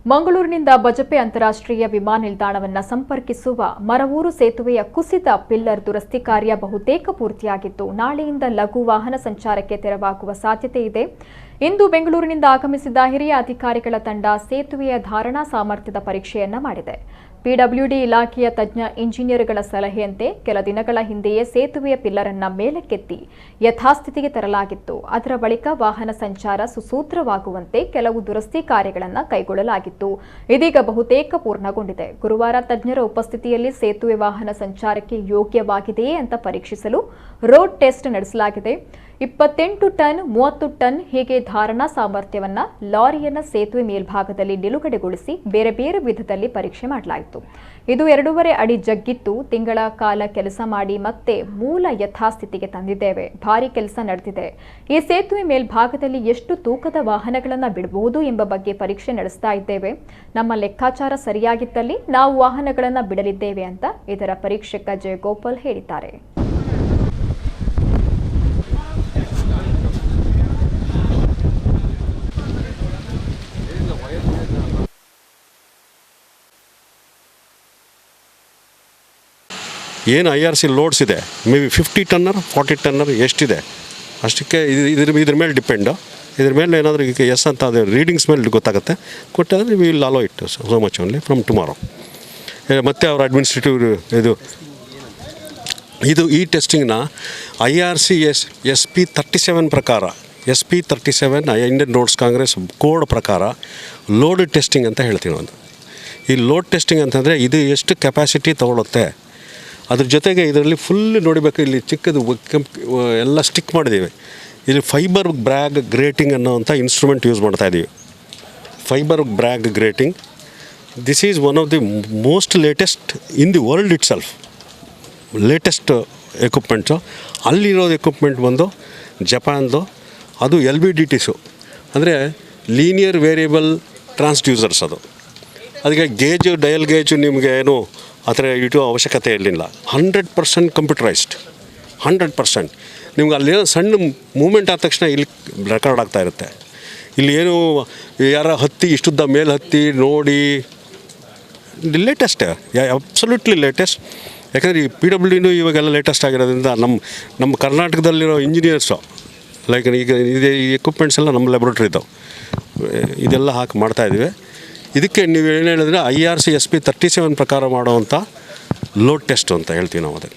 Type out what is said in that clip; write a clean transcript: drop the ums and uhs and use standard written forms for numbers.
ಮಂಗಳೂರಿನಿಂದ ಬಜಪೆ ಅಂತಾರಾಷ್ಟ್ರೀಯ ವಿಮಾನ ನಿಲ್ದಾಣವನ್ನು ಸಂಪರ್ಕಿಸುವ ಮರವೂರು ಸೇತುವೆಯ ಕುಸಿದ ಪಿಲ್ಲರ್ ದುರಸ್ತಿ ಕಾರ್ಯ ಬಹುತೇಕ ಪೂರ್ತಿಯಾಗಿದ್ದು ನಾಳೆಯಿಂದ ಲಘು ವಾಹನ ಸಂಚಾರಕ್ಕೆ ತೆರವಾಗುವ ಸಾಧ್ಯತೆ ಇದೆ. ಇಂದು ಬೆಂಗಳೂರಿನಿಂದ ಆಗಮಿಸಿದ ಹಿರಿಯ ಅಧಿಕಾರಿಗಳ ತಂಡ ಸೇತುವೆಯ ಧಾರಣಾ ಸಾಮರ್ಥ್ಯದ ಪರೀಕ್ಷೆಯನ್ನ ಮಾಡಿದೆ. ಪಿಡಬ್ಲ್ಯೂಡಿ ಇಲಾಖೆಯ ತಜ್ಞ ಇಂಜಿನಿಯರ್ಗಳ ಸಲಹೆಯಂತೆ ಕೆಲ ದಿನಗಳ ಹಿಂದೆಯೇ ಸೇತುವೆಯ ಪಿಲ್ಲರ್ ಅನ್ನು ಮೇಲಕ್ಕೆತ್ತಿ ಯಥಾಸ್ಥಿತಿಗೆ ತರಲಾಗಿತ್ತು. ಅದರ ಬಳಿಕ ವಾಹನ ಸಂಚಾರ ಸುಸೂತ್ರವಾಗುವಂತೆ ಕೆಲವು ದುರಸ್ತಿ ಕಾರ್ಯಗಳನ್ನು ಕೈಗೊಳ್ಳಲಾಗಿತ್ತು. ಇದೀಗ ಬಹುತೇಕ ಪೂರ್ಣಗೊಂಡಿದೆ. ಗುರುವಾರ ತಜ್ಞರ ಉಪಸ್ಥಿತಿಯಲ್ಲಿ ಸೇತುವೆ ವಾಹನ ಸಂಚಾರಕ್ಕೆ ಯೋಗ್ಯವಾಗಿದೆಯೇ ಅಂತ ಪರೀಕ್ಷಿಸಲು ರೋಡ್ ಟೆಸ್ಟ್ ನಡೆಸಲಾಗಿದೆ. 28 ಟನ್, 30 ಟನ್ ಹೀಗೆ ಧಾರಣಾ ಸಾಮರ್ಥ್ಯವನ್ನು ಲಾರಿಯನ್ನು ಸೇತುವೆ ಮೇಲ್ಭಾಗದಲ್ಲಿ ನಿಲುಗಡೆಗೊಳಿಸಿ ಬೇರೆ ಬೇರೆ ವಿಧದಲ್ಲಿ ಪರೀಕ್ಷೆ ಮಾಡಲಾಯಿತು. ಇದು 2.5 ಅಡಿ ಜಗ್ಗಿತ್ತು. ತಿಂಗಳ ಕಾಲ ಕೆಲಸ ಮಾಡಿ ಮತ್ತೆ ಮೂಲ ಯಥಾಸ್ಥಿತಿಗೆ ತಂದಿದ್ದೇವೆ. ಭಾರಿ ಕೆಲಸ ನಡೆದಿದೆ. ಈ ಸೇತುವೆ ಮೇಲ್ಭಾಗದಲ್ಲಿ ಎಷ್ಟು ತೂಕದ ವಾಹನಗಳನ್ನು ಬಿಡಬಹುದು ಎಂಬ ಬಗ್ಗೆ ಪರೀಕ್ಷೆ ನಡೆಸ್ತಾ ಇದ್ದೇವೆ. ನಮ್ಮ ಲೆಕ್ಕಾಚಾರ ಸರಿಯಾಗಿದ್ದಲ್ಲಿ ನಾವು ವಾಹನಗಳನ್ನು ಬಿಡಲಿದ್ದೇವೆ ಅಂತ ಇದರ ಪರೀಕ್ಷಕ ಜಯಗೋಪಾಲ್ ಹೇಳಿದ್ದಾರೆ. ಏನು IRC ಲೋಡ್ಸ್ ಇದೆ, ಮೇ ಬಿ 50 ಟನ್ನರ್ 40 ಟನ್ನರ್ ಎಷ್ಟಿದೆ ಅಷ್ಟಕ್ಕೆ ಇದ್ರ ಮೇಲೆ ಡಿಪೆಂಡು. ಇದ್ರ ಮೇಲೆ ಏನಾದರೂ ಈಗ ಎಸ್ ಅಂತ ಅದು ರೀಡಿಂಗ್ಸ್ ಮೇಲೆ ಗೊತ್ತಾಗುತ್ತೆ. ಕೊಟ್ಟಾದರೆ we will allow it so much only from tomorrow. ಮತ್ತು ಅವ್ರ ಅಡ್ಮಿನಿಸ್ಟ್ರೇಟಿವ್ ಈ ಟೆಸ್ಟಿಂಗ್ನ IRC SP 37 ಪ್ರಕಾರ, SP 37 Indian roads Congress code ಪ್ರಕಾರ ಲೋಡ್ ಟೆಸ್ಟಿಂಗ್ ಅಂತ ಹೇಳ್ತೀನಿ. ಒಂದು ಈ ಲೋಡ್ ಟೆಸ್ಟಿಂಗ್ ಅಂತಂದರೆ ಇದು ಎಷ್ಟು ಕೆಪಾಸಿಟಿ ತೊಗೊಳುತ್ತೆ. ಅದ್ರ ಜೊತೆಗೆ ಇದರಲ್ಲಿ ಫುಲ್ ನೋಡಬೇಕು. ಇಲ್ಲಿ ಚಿಕ್ಕದು ಎಲ್ಲ ಸ್ಟಿಕ್ ಮಾಡಿದ್ದೀವಿ. ಇಲ್ಲಿ ಫೈಬರ್ ಬ್ರ್ಯಾಗ್ ಗ್ರೇಟಿಂಗ್ ಅನ್ನೋವಂಥ ಇನ್ಸ್ಟ್ರೂಮೆಂಟ್ ಯೂಸ್ ಮಾಡ್ತಾಯಿದ್ದೀವಿ. Fibre Bragg grating, this is one of the most latest in the world itself. Latest equipments. ಅಲ್ಲಿರೋದು ಎಕ್ವಿಪ್ಮೆಂಟ್ ಬಂದು ಜಪಾನ್ದು. ಅದು LVDTಸು ಅಂದರೆ ಲೀನಿಯರ್ ವೇರಿಯಬಲ್ ಟ್ರಾನ್ಸ್ಡ್ಯೂಸರ್ಸ್. ಅದಕ್ಕೆ ಗೇಜು, ಡಯಲ್ ಗೇಜು ನಿಮಗೆ ಏನು ಆ ಥರ ಇಟ್ಟು ಅವಶ್ಯಕತೆ ಇರಲಿಲ್ಲ. 100% ಕಂಪ್ಯೂಟರೈಸ್ಡ್. 100% ನಿಮ್ಗೆ ಅಲ್ಲೇನೋ ಸಣ್ಣ ಮೂಮೆಂಟ್ ಆದ ತಕ್ಷಣ ಇಲ್ಲಿ ರೆಕಾರ್ಡ್ ಆಗ್ತಾ ಇರುತ್ತೆ. ಇಲ್ಲಿ ಏನು ಯಾರ ಹತ್ತಿ ಇಷ್ಟುದ್ದ ಮೇಲೆ ಹತ್ತಿ ನೋಡಿ ಲೇಟೆಸ್ಟ್, ಅಬ್ಸಲ್ಯೂಟ್ಲಿ ಲೇಟೆಸ್ಟ್. ಯಾಕಂದರೆ ಈ PWDನೂ ಇವಾಗೆಲ್ಲ ಲೇಟೆಸ್ಟ್ ಆಗಿರೋದ್ರಿಂದ ನಮ್ಮ ಕರ್ನಾಟಕದಲ್ಲಿರೋ ಇಂಜಿನಿಯರ್ಸು ಲೈಕ್ ಈಗ ಈ ಎಕ್ವಿಪ್ಮೆಂಟ್ಸ್ ಎಲ್ಲ ನಮ್ಮ ಲ್ಯಾಬ್ರೇಟ್ರಿ ಇದ್ದಾವೆ. ಇದೆಲ್ಲ ಹಾಕಿ ಮಾಡ್ತಾಯಿದ್ದೀವಿ. ಇದಕ್ಕೆ ನೀವು ಏನು ಹೇಳಿದ್ರೆ IRC SP 37 ಪ್ರಕಾರ ಮಾಡುವಂಥ ಲೋಡ್ ಟೆಸ್ಟ್ ಅಂತ ಹೇಳ್ತೀವಿ ನಾವು ಅದಕ್ಕೆ.